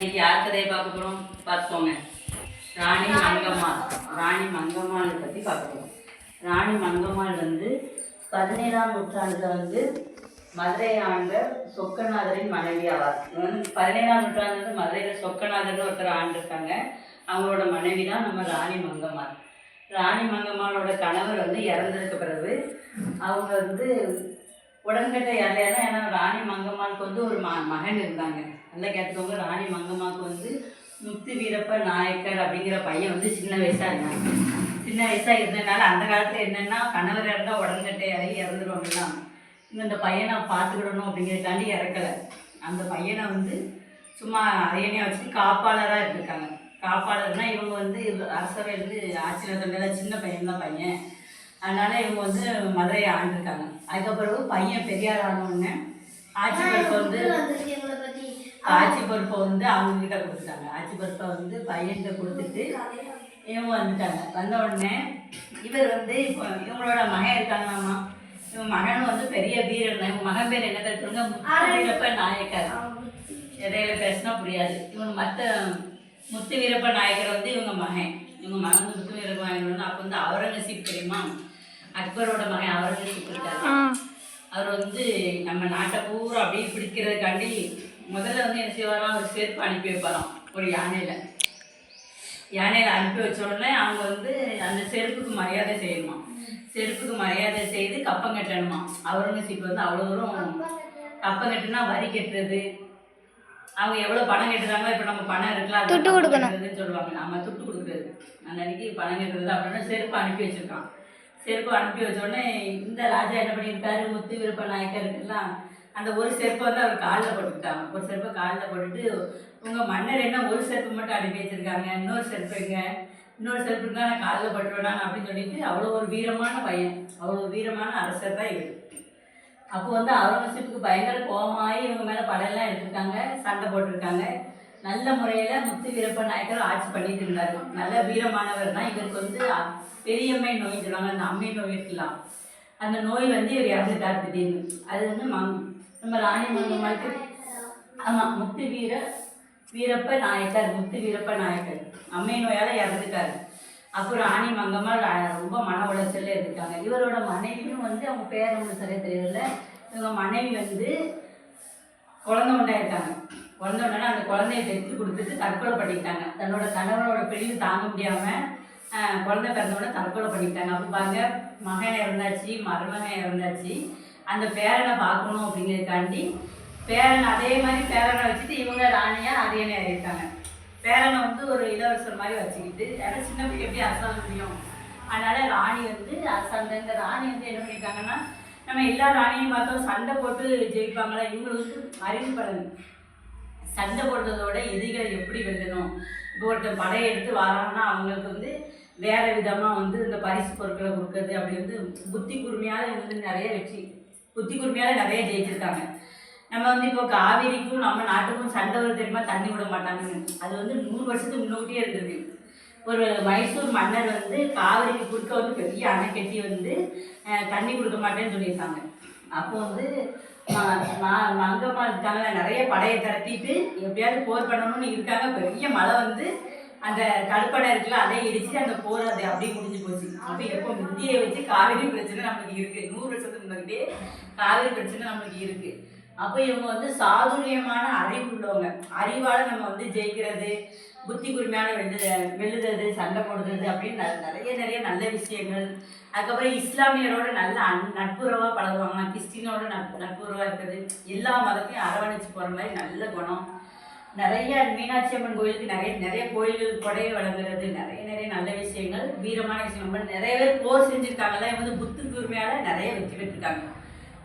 இன்னைக்கு யார் கதையை பார்க்க போகிறோம் பார்த்துக்கோங்க. ராணி மங்கம்மாள். ராணி மங்கம்மாளை பற்றி பார்க்க போகிறோம். ராணி மங்கம்மாள் 17ஆம் நூற்றாண்டில் மதுரை ஆண்ட சொக்கநாதரின் மனைவி ஆவார். 17ஆம் நூற்றாண்டு மதுரையில் சொக்கநாதர்னு ஒருத்தர் ஆண்டிருக்காங்க. அவங்களோட மனைவி தான் நம்ம ராணி மங்கம்மாள். ராணி மங்கம்மாளோட கணவர் இறந்ததுக்கு பிறகு அவங்க உடன்கட்டை யாரையாதான். ஏன்னா ராணி மங்கம்மாளுக்கு ஒரு மகன் இருந்தாங்க. நல்லா கேட்டுக்கோங்க. ராணி மங்கம்மாவுக்கு முத்து வீரப்ப நாயக்கர் அப்படிங்கிற பையன் சின்ன வயசாக இருந்தாங்க. சின்ன வயசாக இருந்ததுனால அந்த காலத்தில் என்னென்னா கணவர் இருந்தால் உடன்கட்டையாகி இறந்துருவாங்கலாம். இந்த பையனை பார்த்துக்கிடணும் அப்படிங்கிறதுக்காண்டி இறக்கலை. அந்த பையனை சும்மா அரியணையாக வச்சுட்டு காப்பாளராக இருந்திருக்காங்க. காப்பாளர்னால் இவங்க அரசவையிலேருந்து ஆட்சியில் தந்ததில் சின்ன பையன்தான் பையன். அதனால் இவங்க மதுரையை ஆண்டிருக்காங்க. அதுக்கப்புறம் பையன் பெரியார் ஆனவுடனே ஆட்சி பொறுப்பை அவங்கக்கிட்ட கொடுத்துட்டாங்க. ஆட்சி பொறுப்பை பையன்கிட்ட கொடுத்துட்டு இவங்க வந்துட்டாங்க. வந்த உடனே இவர் இப்போ இவங்களோட மகன் இருக்காங்களாமா. இவங்க மகனும் பெரிய வீரர். இவங்க மகன் பேர் என்ன கட்டுருங்க, முத்து வீரப்ப நாயக்கர். இடையில பேசினா புரியாது. இவங்க முத்து வீரப்ப நாயக்கர் இவங்க மகன். இவங்க மகன் முத்து வீரப்ப நாயக்கர். அப்போ அவுரங்கசீப் தெரியுமா, அக்பரோட மகன் அவுரங்கசீப் இருக்காரு. அவர் நம்ம நாட்டை பூரா அப்படியே பிடிக்கிறதுக்காண்டி முதல்ல என்ன செய்வாராம், ஒரு செருப்பு அனுப்பி வைப்பாராம். ஒரு யானையில் அனுப்பி வச்ச உடனே அவங்க அந்த செருப்புக்கு மரியாதை செய்யணுமா. செருப்புக்கு மரியாதை செய்து கப்பம் கட்டணுமா. அவுரங்கசீப் அவ்வளோ தூரம் கப்பம் கட்டுனா வரி கட்டுறது. அவங்க எவ்வளோ பணம் கட்டுறாங்களோ, இப்போ நம்ம பணம் இருக்கலாம் துட்டு கொடுக்கறதுன்னு சொல்லுவாங்க. நம்ம துட்டு கொடுக்குறது அந்த அன்னைக்கு பணம் கட்டுறது அப்படின்னா செருப்பு அனுப்பி வச்சுருக்கான். செருப்பு அனுப்பி வச்ச உடனே இந்த ராஜா என்ன பண்ணியிருக்காரு, முத்து வீரப்ப நாயக்கர் இருக்குலாம், அந்த ஒரு செருப்பை அவர் காலில் போட்டுக்கிட்டாங்க. ஒரு செருப்பை காலில் போட்டுட்டு, உங்கள் மன்னர் என்ன ஒரு செருப்பு மட்டும் அனுப்பி வச்சுருக்காங்க, இன்னொரு செருப்பு இருந்தால் நான் காலில் போட்டுவிடான்னு அப்படின்னு சொல்லிட்டு அவ்வளோ ஒரு வீரமான பையன், அவ்வளோ வீரமான அரசர் தான் இவர். அப்போ அவுரங்கசீப்புக்கு பயங்கர கோபமாகி இவங்க மேலே படையெல்லாம் எடுத்துருக்காங்க, சண்டை போட்டிருக்காங்க. நல்ல முறையில் முத்து வீரப்ப நாயக்கர் ஆட்சி பண்ணிட்டு இருந்தார். நல்ல வீரமானவர் தான். இவருக்கு பெரியம்மை நோய் சொல்லுவாங்க, அந்த அம்மை நோய் இருக்கலாம். அந்த நோய் இவர் இறந்துட்டார் திடீர்னு. அது நம்ம ராணி மங்கம்மாளுக்கு ஆமாம் முத்து வீரப்ப நாயக்கர் அம்மை நோயால் இறந்துட்டார். அப்போ ராணி மங்கம்மாள் ரொம்ப மன உளைச்சல்ல இருந்துட்டாங்க. இவரோட மனைவியும் அவங்க பேர் ஒன்று சரியாக தெரியல. இவங்க மனைவி குழந்தை உண்டாயிருக்காங்க. குழந்தை உடனே அந்த குழந்தைய பெற்று கொடுத்துட்டு தற்கொலை பண்ணிக்கிட்டாங்க. தன்னோட கணவனோட பிரிவு தாங்க முடியாமல் குழந்தை பிறந்தோடனே தற்கொலை பண்ணிக்கிட்டாங்க. அப்போ பாருங்க, மகன் இறந்தாச்சு, மருமகன் இறந்தாச்சு. அந்த பேரனை பார்க்கணும் அப்படிங்கிறதுக்காண்டி அதே மாதிரி பேரனை வச்சுட்டு இவங்க ராணியாக அரியணை அறிவித்தாங்க. பேரனை ஒரு இளவரசர் மாதிரி வச்சுக்கிட்டு, ஏன்னா சின்ன பிள்ளை எப்படி அரசாங்க முடியும். அதனால் ராணி அரசாங்க. இந்த ராணி என்ன பண்ணியிருக்காங்கன்னா, நம்ம எல்லா ராணியும் பார்த்தோம் சண்டை போட்டு ஜெயிப்பாங்களா. இவங்களுக்கு அறிவு பலன். சண்டை போடுறதோட எதிரிகள் எப்படி வெல்லணும். இப்போ ஒருத்தர் படையை எடுத்து வராங்கன்னா அவங்களுக்கு வேறு விதமாக இந்த பரிசு பொருட்களை கொடுக்குறது. அப்படி புத்தி கூர்மையால் நிறைய புத்தி கூர்மையால் நிறைய ஜெயிச்சிருக்காங்க. நம்ம இப்போ காவேரிக்கும் நம்ம நாட்டுக்கும் சண்டை வர தெரியுமா, தண்ணி விட மாட்டாங்க. அது 100 வருஷத்துக்கு முன்னோட்டியே இருந்தது. ஒரு மைசூர் மன்னர் காவிரிக்கு குறுக்க பெரிய அணை கட்டி தண்ணி கொடுக்க மாட்டேன்னு சொல்லியிருக்காங்க. அப்போ மங்கம்மா இருக்காங்க, நிறைய படையை திரட்டிட்டு எப்படியாவது போர் பண்ணணும்னு இருக்காங்க. பெரிய மழை அந்த கடுப்படை இருக்குல்ல, அதை இடிச்சு அந்த போர் அதை அப்படியே முடிஞ்சு போச்சு. அப்போ எப்போ இந்தியை வச்சு காவிரி பிரச்சனை நம்மளுக்கு இருக்குது. 100 வருஷத்துக்கு முன்னாடியே காவிரி பிரச்சனை நம்மளுக்கு இருக்குது. அப்போ இவங்க சாதுரியமான அறிவு உள்ளவங்க. அறிவால் நம்ம ஜெயிக்கிறது, புத்தி கூர்மையான வெல்லுறது, சண்டை போடுறது அப்படின்னு நிறைய நல்ல விஷயங்கள். அதுக்கப்புறம் இஸ்லாமியரோட நல்ல நட்புறவாக பழகுவாங்க. கிறிஸ்டினோட நட்புறவாக இருக்கிறது, எல்லா மதத்தையும் அரவணைச்சு போகிற மாதிரி நல்ல குணம். நிறைய மீனாட்சி அம்மன் கோயிலுக்கு நிறைய கோயில்கள் கொடையை வழங்குறது, நிறைய நல்ல விஷயங்கள், வீரமான விஷயங்கள். நிறைய பேர் போர் செஞ்சுருக்காங்கல்ல. இவங்க புத்தி கூர்மையால் நிறைய வெற்றி பெற்றிருக்காங்க.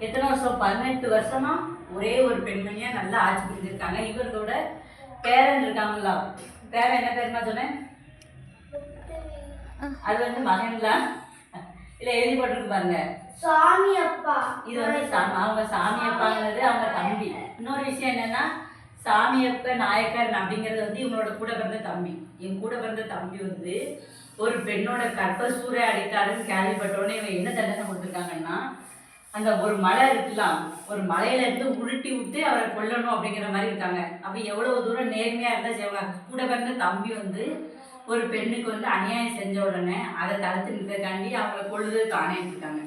எத்தனை வருஷம், 18 வருஷமாக ஒரே ஒரு பெண்மணியாக நல்லா ஆட்சி புரிஞ்சிருக்காங்க. இவர்களோட பேரன் இருக்காங்களா, பேரன் என்ன பேருமா சொன்னேன், அது மகன்லாம் இல்லை எழுதி போட்டிருக்கு பாருங்க, சாமி அப்பா. இது அவங்க சாமி அப்பாங்கிறது அவங்க தம்பி. இன்னொரு விஷயம் என்னன்னா, சாமியப்ப நாயக்கர் அப்படிங்கிறது இவங்களோட கூட பிறந்த தம்பி. என் கூட பிறந்த தம்பி ஒரு பெண்ணோட கற்பசூரை அடித்தாருன்னு கேள்விப்பட்டோடனே இவங்க என்ன தண்டனை கொடுத்துருக்காங்கன்னா, அந்த ஒரு மலை இருக்கலாம், ஒரு மலையில இருந்து உருட்டி விட்டு அவரை கொல்லணும் அப்படிங்கிற மாதிரி இருக்காங்க. அப்போ எவ்வளவு தூரம் நேர்மையாக இருந்தால் செய்வாங்க. கூட பிறந்த தம்பி வந்து ஒரு பெண்ணுக்கு வந்து அநியாயம் செஞ்ச உடனே அதை தடுத்து நிற்கிறதுக்காண்டி அவங்கள கொள்ளுறதுக்கு ஆணையிட்டிருக்காங்க.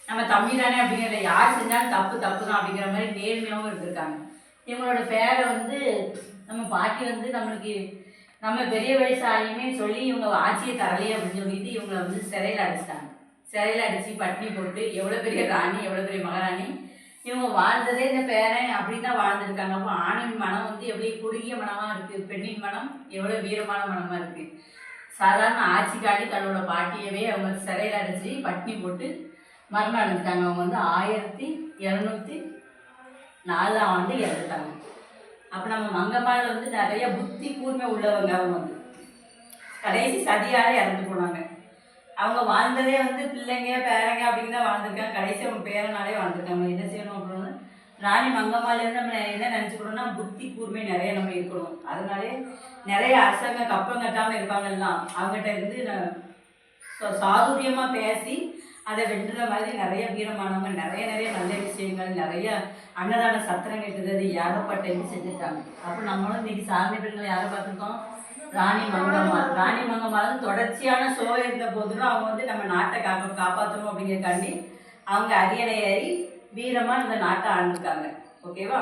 நம்ம தம்பி தானே அப்படிங்கிற யார் செஞ்சாலும் தப்பு தப்பு தான் அப்படிங்கிற மாதிரி நேர்மையாகவும் இருந்திருக்காங்க. இவங்களோட பேரை வந்து நம்ம பாட்டி வந்து நம்மளுக்கு நம்ம பெரிய வயசாகியுமே சொல்லி இவங்க ஆட்சியை தரலையே அப்படின்னு சொல்லிட்டு இவங்களை வந்து சிறையில் அடைச்சிட்டாங்க. சிறையில் அடித்து பட்டினி போட்டு எவ்வளோ பெரிய ராணி, எவ்வளோ பெரிய மகாராணி, இவங்க வாழ்ந்ததே இந்த பேரன் அப்படி தான் வாழ்ந்துருக்காங்க. அப்போ ஆணின் மனம் வந்து எப்படி குறுகிய மனமாக இருக்குது, பெண்ணின் மனம் எவ்வளோ வீரமான மனமாக இருக்குது. சாதாரண ஆட்சிக்காண்டி தன்னோட பாட்டியவே அவங்க சிறையில் அடைச்சி பட்டினி போட்டு மரணம் அடைஞ்சிட்டாங்க. அவங்க வந்து 1204 இறந்துட்டாங்க. அப்போ நம்ம மங்கம்மாவில் வந்து நிறைய புத்தி கூர்மை உள்ளவங்க. அவங்க வந்து கடைசி சதியால் இறந்து போனாங்க. அவங்க வாழ்ந்ததே வந்து பிள்ளைங்க பேரங்க அப்படின்னு தான் வாழ்ந்துருக்காங்க. கடைசி அவங்க பேரனாலே வாழ்ந்துருக்காங்க. என்ன செய்யணும் அப்படின்னு ராணி மங்கம்மாலேருந்து நம்ம என்ன நினச்சிக்கணும்னா புத்தி கூர்மை நிறைய நம்ம இருக்கணும். அதனாலே நிறைய அரசாங்க கப்பம் கட்டாமல் இருப்பாங்கலாம், அவங்ககிட்ட இருந்து சாதுரியமாக பேசி அதை வென்ற மாதிரி நிறைய வீரமானவங்க நிறைய நல்ல விஷயங்கள், நிறைய அன்னதான சத்திரம் கட்டுறது ஏகப்பட்ட இது செஞ்சுருக்காங்க. அப்போ நம்மளும் இன்னைக்கு சாதனை பெண்கள் யாரை பார்த்துருக்கோம்? ராணி மங்கம்மாள் தொடர்ச்சியான சோழ இருந்த போதும் அவங்க வந்து நம்ம நாட்டை காப்பாற்றணும் அப்படிங்கிறக்காண்டி அவங்க அரியணை ஏறி வீரமாக இந்த நாட்டை ஆண்டுருக்காங்க. ஓகேவா?